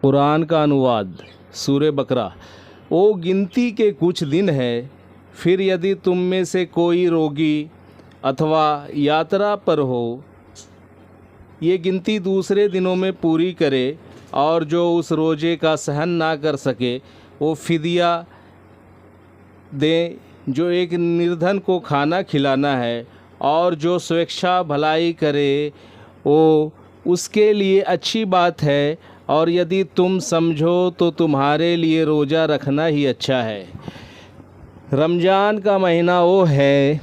कुरान का अनुवाद सूरे बकरा। वो गिनती के कुछ दिन है, फिर यदि तुम में से कोई रोगी अथवा यात्रा पर हो, ये गिनती दूसरे दिनों में पूरी करे, और जो उस रोजे का सहन ना कर सके वो फिदिया दे, जो एक निर्धन को खाना खिलाना है, और जो स्वेच्छा भलाई करे वो उसके लिए अच्छी बात है, और यदि तुम समझो तो तुम्हारे लिए रोज़ा रखना ही अच्छा है। रमज़ान का महीना वो है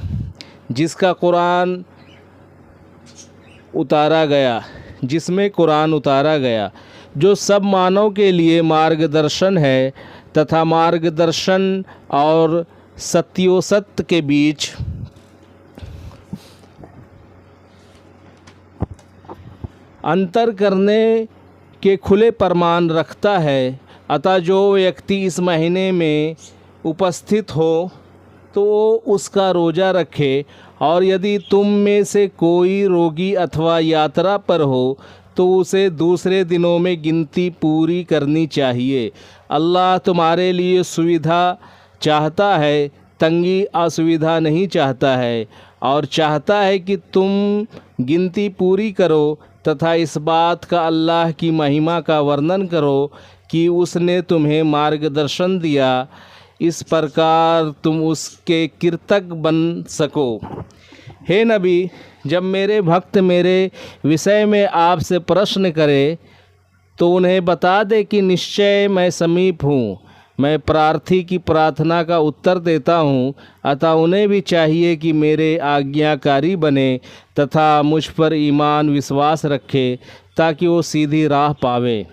जिसमें कुरान उतारा गया, जो सब मानव के लिए मार्गदर्शन है तथा मार्गदर्शन और सत्योसत्य के बीच अंतर करने के खुले प्रमाण रखता है। अतः जो व्यक्ति इस महीने में उपस्थित हो तो वो उसका रोज़ा रखे, और यदि तुम में से कोई रोगी अथवा यात्रा पर हो तो उसे दूसरे दिनों में गिनती पूरी करनी चाहिए। अल्लाह तुम्हारे लिए सुविधा चाहता है, तंगी असुविधा नहीं चाहता है, और चाहता है कि तुम गिनती पूरी करो तथा इस बात का अल्लाह की महिमा का वर्णन करो कि उसने तुम्हें मार्गदर्शन दिया, इस प्रकार तुम उसके कृतज्ञ बन सको। हे नबी, जब मेरे भक्त मेरे विषय में आपसे प्रश्न करें तो उन्हें बता दे कि निश्चय मैं समीप हूँ, मैं प्रार्थी की प्रार्थना का उत्तर देता हूँ। अतः उन्हें भी चाहिए कि मेरे आज्ञाकारी बने तथा मुझ पर ईमान विश्वास रखे, ताकि वो सीधी राह पावे।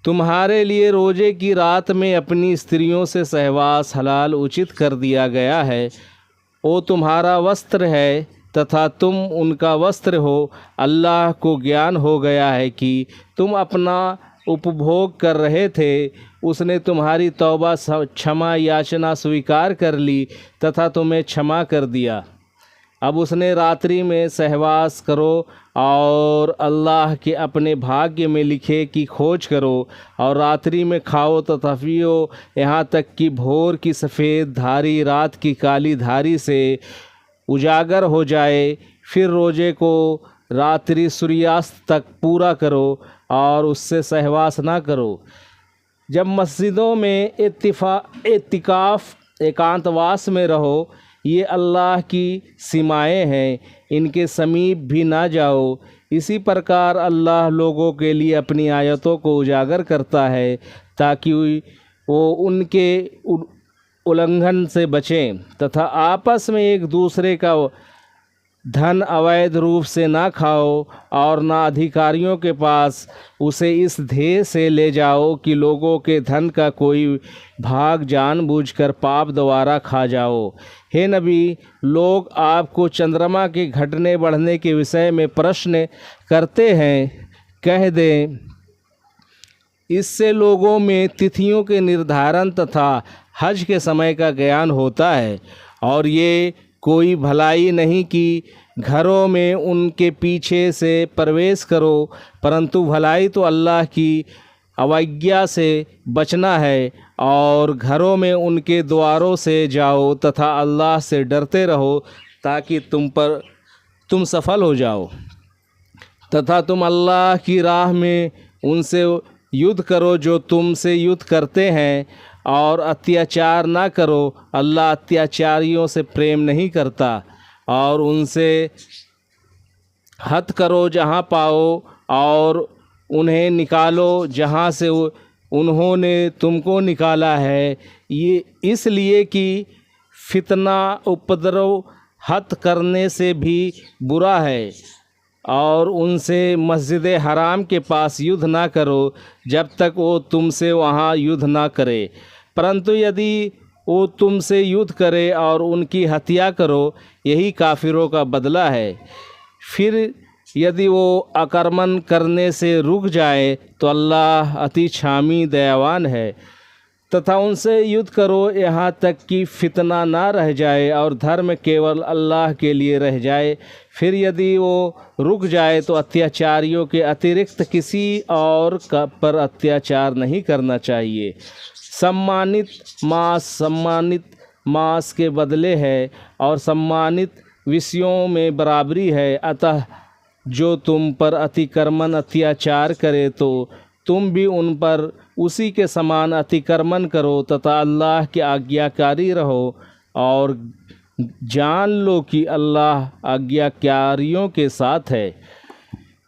तुम्हारे लिए रोजे की रात में अपनी स्त्रियों से सहवास हलाल उचित कर दिया गया है। वो तुम्हारा वस्त्र है तथा तुम उनका वस्त्र हो। अल्लाह को ज्ञान हो गया है कि तुम अपना उपभोग कर रहे थे। उसने तुम्हारी तौबा क्षमा याचना स्वीकार कर ली तथा तुम्हें क्षमा कर दिया। अब उसने रात्रि में सहवास करो और अल्लाह के अपने भाग्य में लिखे की खोज करो, और रात्रि में खाओ तथा पियो, यहाँ तक कि भोर की सफ़ेद धारी रात की काली धारी से उजागर हो जाए। फिर रोजे को रात्रि सूर्यास्त तक पूरा करो और उससे सहवास ना करो। जब मस्जिदों में एतिकाफ़ एकांतवास में रहो, ये अल्लाह की सीमाएं हैं, इनके समीप भी ना जाओ। इसी प्रकार अल्लाह लोगों के लिए अपनी आयतों को उजागर करता है ताकि वो उनके उल्लंघन से बचें तथा आपस में एक दूसरे का धन अवैध रूप से ना खाओ, और ना अधिकारियों के पास उसे इस ध्येय से ले जाओ कि लोगों के धन का कोई भाग जानबूझकर पाप द्वारा खा जाओ। हे नबी, लोग आपको चंद्रमा के घटने बढ़ने के विषय में प्रश्न करते हैं, कह दें इससे लोगों में तिथियों के निर्धारण तथा हज के समय का ज्ञान होता है, और ये कोई भलाई नहीं कि घरों में उनके पीछे से प्रवेश करो, परंतु भलाई तो अल्लाह की अवज्ञा से बचना है, और घरों में उनके द्वारों से जाओ तथा अल्लाह से डरते रहो ताकि तुम सफल हो जाओ, तथा तुम अल्लाह की राह में उनसे युद्ध करो जो तुमसे युद्ध करते हैं, और अत्याचार ना करो। अल्लाह अत्याचारियों से प्रेम नहीं करता, और उनसे हद करो जहाँ पाओ, और उन्हें निकालो जहाँ से उन्होंने तुमको निकाला है, ये इसलिए कि फितना उपद्रव हद करने से भी बुरा है। और उनसे मस्जिद हराम के पास युद्ध ना करो जब तक वो तुमसे वहाँ युद्ध ना करे, परंतु यदि वो तुमसे युद्ध करे और उनकी हत्या करो, यही काफिरों का बदला है। फिर यदि वो आक्रमण करने से रुक जाए तो अल्लाह अति क्षामी दयावान है, तथा उनसे युद्ध करो यहाँ तक कि फितना ना रह जाए और धर्म केवल अल्लाह के लिए रह जाए। फिर यदि वो रुक जाए तो अत्याचारियों के अतिरिक्त किसी और पर अत्याचार नहीं करना चाहिए। सम्मानित मास के बदले है और सम्मानित विषयों में बराबरी है। अतः जो तुम पर अतिक्रमण अत्याचार करे तो तुम भी उन पर उसी के समान अतिक्रमण करो तथा अल्लाह के आज्ञाकारी रहो और जान लो कि अल्लाह आज्ञाकारियों के साथ है।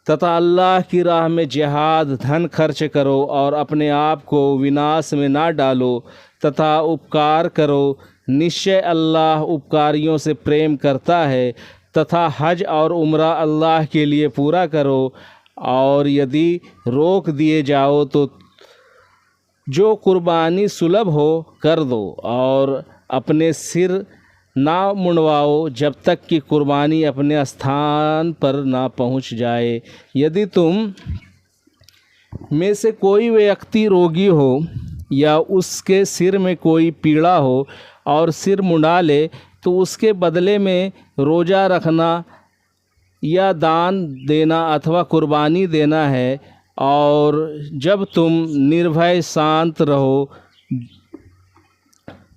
तथा अल्लाह की राह में जिहाद धन खर्च करो और अपने आप को विनाश में ना डालो तथा उपकार करो। निश्चय अल्लाह उपकारियों से प्रेम करता है। तथा हज और उम्रा अल्लाह के लिए पूरा करो और यदि रोक दिए जाओ तो जो कुर्बानी सुलभ हो कर दो और अपने सिर ना मुंडवाओ जब तक कि कुर्बानी अपने स्थान पर ना पहुंच जाए। यदि तुम में से कोई व्यक्ति रोगी हो या उसके सिर में कोई पीड़ा हो और सिर मुंडा ले तो उसके बदले में रोज़ा रखना या दान देना अथवा कुर्बानी देना है। और जब तुम निर्भय शांत रहो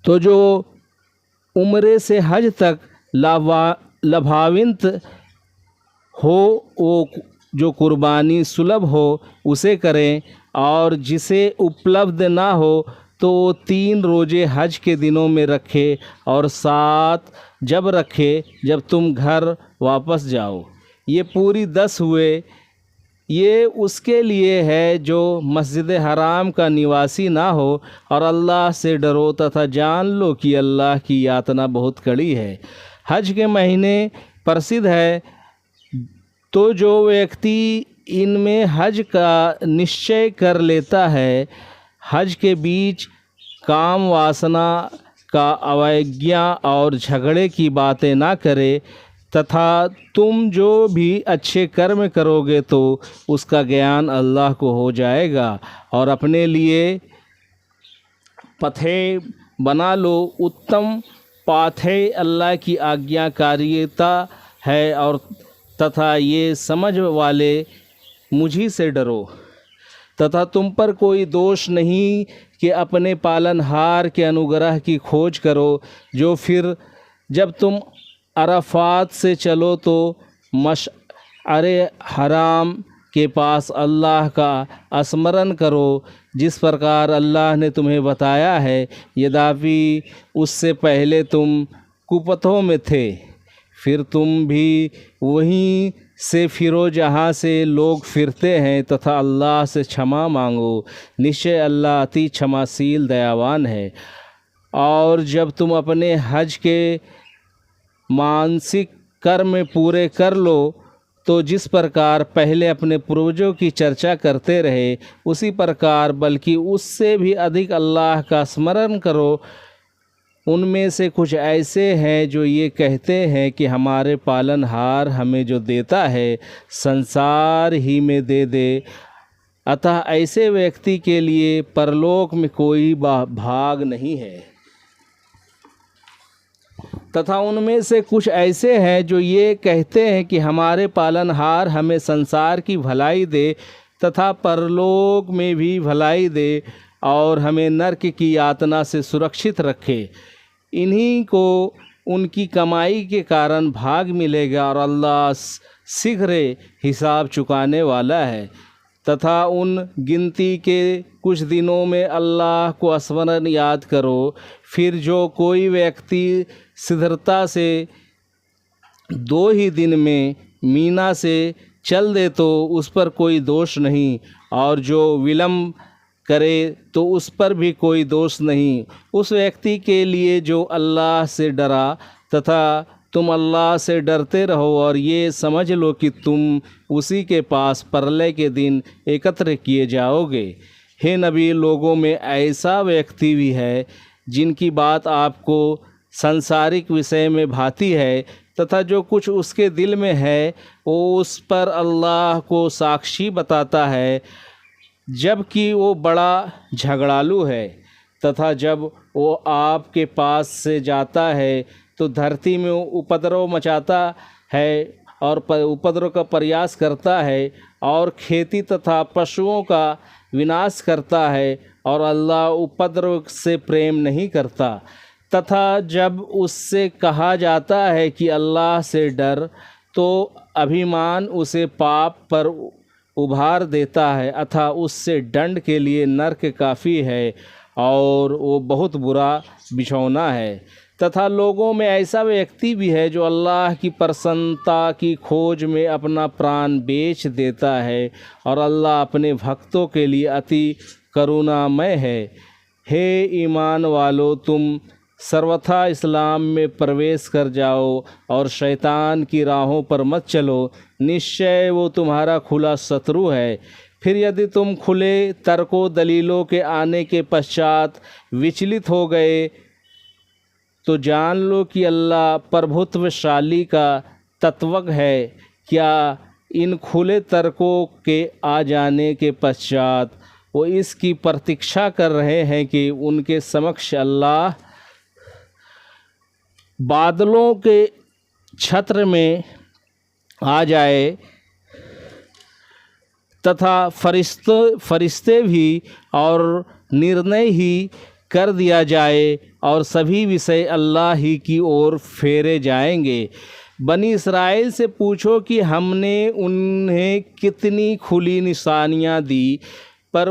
तो जो उम्रे से हज तक लाभान्वित हो वो जो कुर्बानी सुलभ हो उसे करें और जिसे उपलब्ध ना हो तो 3 रोज़े हज के दिनों में रखे और 7 जब रखे जब तुम घर वापस जाओ। ये पूरी 10 हुए। ये उसके लिए है जो मस्जिद हराम का निवासी ना हो और अल्लाह से डरो तथा जान लो कि अल्लाह की यातना बहुत कड़ी है। हज के महीने प्रसिद्ध है तो जो व्यक्ति इनमें हज का निश्चय कर लेता है हज के बीच काम वासना का अवज्ञा और झगड़े की बातें ना करे तथा तुम जो भी अच्छे कर्म करोगे तो उसका ज्ञान अल्लाह को हो जाएगा और अपने लिए पथे बना लो। उत्तम पाथे अल्लाह की आज्ञाकारिता है और तथा ये समझ वाले मुझी से डरो। तथा तुम पर कोई दोष नहीं कि अपने पालनहार के अनुग्रह की खोज करो जो फिर जब तुम अरफात से चलो तो मशअरे हराम के पास अल्लाह का स्मरण करो जिस प्रकार अल्लाह ने तुम्हें बताया है। यद्यपि उससे पहले तुम कुपथों में थे फिर तुम भी वहीं से फिरो जहाँ से लोग फिरते हैं तथा अल्लाह से क्षमा मांगो। निश्चय अल्लाह अति क्षमाशील दयावान है। और जब तुम अपने हज के मानसिक कर्म पूरे कर लो तो जिस प्रकार पहले अपने पूर्वजों की चर्चा करते रहे उसी प्रकार बल्कि उससे भी अधिक अल्लाह का स्मरण करो। उनमें से कुछ ऐसे हैं जो ये कहते हैं कि हमारे पालनहार हमें जो देता है संसार ही में दे दे। अतः ऐसे व्यक्ति के लिए परलोक में कोई भाग नहीं है। तथा उनमें से कुछ ऐसे हैं जो ये कहते हैं कि हमारे पालनहार हमें संसार की भलाई दे तथा परलोक में भी भलाई दे और हमें नरक की यातना से सुरक्षित रखे। इन्हीं को उनकी कमाई के कारण भाग मिलेगा और अल्लाह शीघ्र हिसाब चुकाने वाला है। तथा उन गिनती के कुछ दिनों में अल्लाह को स्मरण याद करो। फिर जो कोई व्यक्ति शीघ्रता से 2 ही दिन में मीना से चल दे तो उस पर कोई दोष नहीं और जो विलम्ब करे तो उस पर भी कोई दोष नहीं। उस व्यक्ति के लिए जो अल्लाह से डरा तथा तुम अल्लाह से डरते रहो और ये समझ लो कि तुम उसी के पास प्रलय के दिन एकत्र किए जाओगे। हे नबी, लोगों में ऐसा व्यक्ति भी है जिनकी बात आपको सांसारिक विषय में भाती है तथा जो कुछ उसके दिल में है वो उस पर अल्लाह को साक्षी बताता है, जबकि वो बड़ा झगड़ालू है। तथा जब वो आपके पास से जाता है तो धरती में उपद्रव मचाता है और उपद्रव का प्रयास करता है और खेती तथा पशुओं का विनाश करता है, और अल्लाह उपद्रव से प्रेम नहीं करता। तथा जब उससे कहा जाता है कि अल्लाह से डर, तो अभिमान उसे पाप पर उभार देता है, अतः उससे दंड के लिए नरक काफ़ी है और वो बहुत बुरा बिछौना है। तथा लोगों में ऐसा व्यक्ति भी है जो अल्लाह की प्रसन्नता की खोज में अपना प्राण बेच देता है, और अल्लाह अपने भक्तों के लिए अति करुणामय है। हे ईमान वालों, तुम सर्वथा इस्लाम में प्रवेश कर जाओ और शैतान की राहों पर मत चलो, निश्चय वो तुम्हारा खुला शत्रु है। फिर यदि तुम खुले तर्कों दलीलों के आने के पश्चात विचलित हो गए, तो जान लो कि अल्लाह प्रभुत्वशाली का तत्वज्ञ है। क्या इन खुले तर्कों के आ जाने के पश्चात वो इसकी प्रतीक्षा कर रहे हैं कि उनके समक्ष अल्लाह बादलों के छत्र में आ जाए तथा फरिश्ते भी और निर्णय ही कर दिया जाए और सभी विषय अल्लाह ही की ओर फेरे जाएंगे। बनी इसराइल से पूछो कि हमने उन्हें कितनी खुली निशानियां दी, पर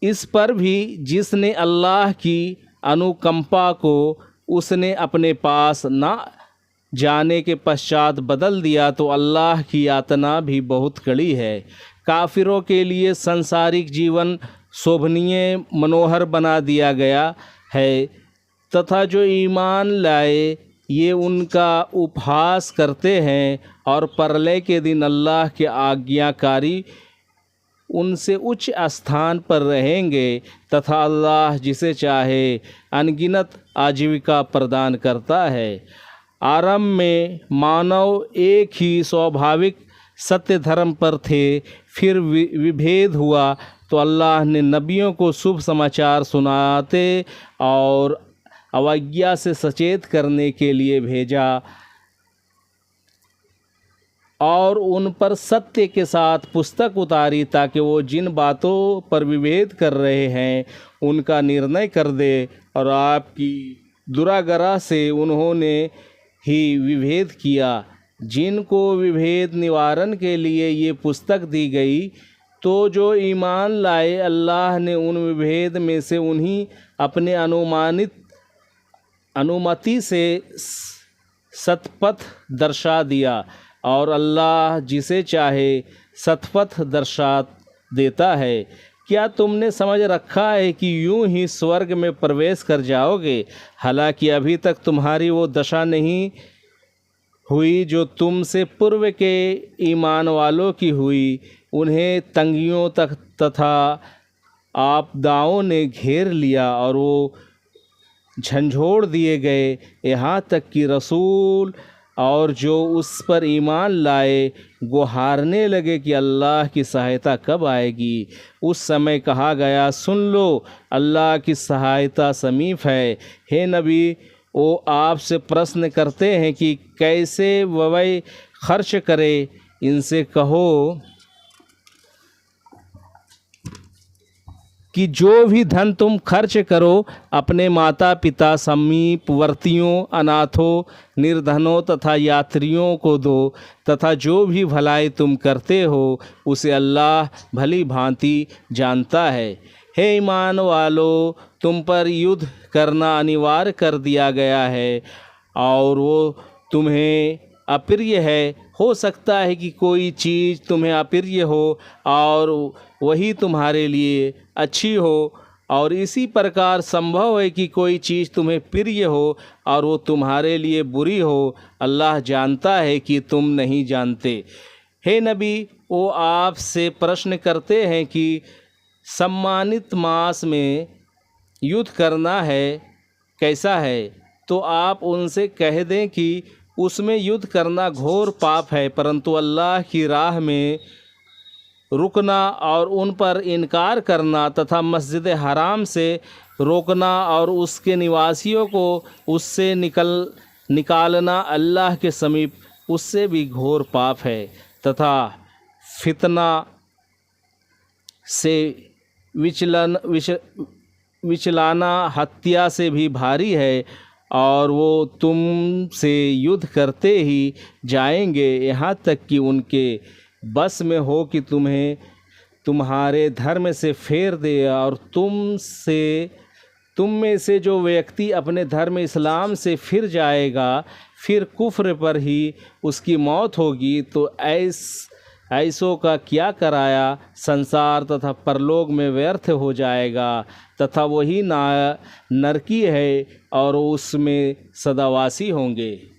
इस पर भी जिसने अल्लाह की अनुकंपा को उसने अपने पास न जाने के पश्चात बदल दिया, तो अल्लाह की यातना भी बहुत कड़ी है। काफिरों के लिए सांसारिक जीवन शोभनीय मनोहर बना दिया गया है, तथा जो ईमान लाए ये उनका उपहास करते हैं और प्रलय के दिन अल्लाह के आज्ञाकारी उनसे उच्च स्थान पर रहेंगे, तथा अल्लाह जिसे चाहे अनगिनत आजीविका प्रदान करता है। आरंभ में मानव एक ही स्वाभाविक सत्य धर्म पर थे, फिर विभेद हुआ तो अल्लाह ने नबियों को शुभ समाचार सुनाते और अवज्ञा से सचेत करने के लिए भेजा, और उन पर सत्य के साथ पुस्तक उतारी, ताकि वो जिन बातों पर विभेद कर रहे हैं उनका निर्णय कर दे। और आपकी दुरागरा से उन्होंने ही विभेद किया। जिनको विभेद निवारण के लिए ये पुस्तक दी गई, तो जो ईमान लाए अल्लाह ने उन विभेद में से उन्हीं अपने अनुमति से सतपथ दर्शा दिया, और अल्लाह जिसे चाहे सतपथ दर्शा देता है। क्या तुमने समझ रखा है कि यूं ही स्वर्ग में प्रवेश कर जाओगे, हालांकि अभी तक तुम्हारी वो दशा नहीं हुई जो तुमसे पूर्व के ईमान वालों की हुई। उन्हें तंगियों तक तथा आपदाओं ने घेर लिया और वो झंझोड़ दिए गए, यहाँ तक कि रसूल और जो उस पर ईमान लाए गुहारने लगे कि अल्लाह की सहायता कब आएगी। उस समय कहा गया, सुन लो, अल्लाह की सहायता समीप है। हे नबी, वो आपसे प्रश्न करते हैं कि कैसे व्यय खर्च करे। इनसे कहो कि जो भी धन तुम खर्च करो, अपने माता पिता, समीपवर्तियों, अनाथों, निर्धनों तथा यात्रियों को दो, तथा जो भी भलाई तुम करते हो उसे अल्लाह भली भांति जानता है। हे ईमान वालों, तुम पर युद्ध करना अनिवार्य कर दिया गया है और वो तुम्हें अप्रिय है। हो सकता है कि कोई चीज़ तुम्हें अप्रिय हो और वही तुम्हारे लिए अच्छी हो, और इसी प्रकार संभव है कि कोई चीज़ तुम्हें प्रिय हो और वो तुम्हारे लिए बुरी हो। अल्लाह जानता है कि तुम नहीं जानते। हे नबी, वो आपसे प्रश्न करते हैं कि सम्मानित मास में युद्ध करना है कैसा है, तो आप उनसे कह दें कि उसमें युद्ध करना घोर पाप है, परंतु अल्लाह की राह में रुकना और उन पर इनकार करना तथा मस्जिद हराम से रोकना और उसके निवासियों को उससे निकालना अल्लाह के समीप उससे भी घोर पाप है, तथा फितना से विचलाना हत्या से भी भारी है, और वो तुमसे युद्ध करते ही जाएंगे यहाँ तक कि उनके बस में हो कि तुम्हें तुम्हारे धर्म से फेर दे। और तुम में से जो व्यक्ति अपने धर्म इस्लाम से फिर जाएगा, फिर कुफ्र पर ही उसकी मौत होगी, तो ऐसों का क्या कराया, संसार तथा परलोक में व्यर्थ हो जाएगा, तथा वही नरकी है और उसमें सदावासी होंगे।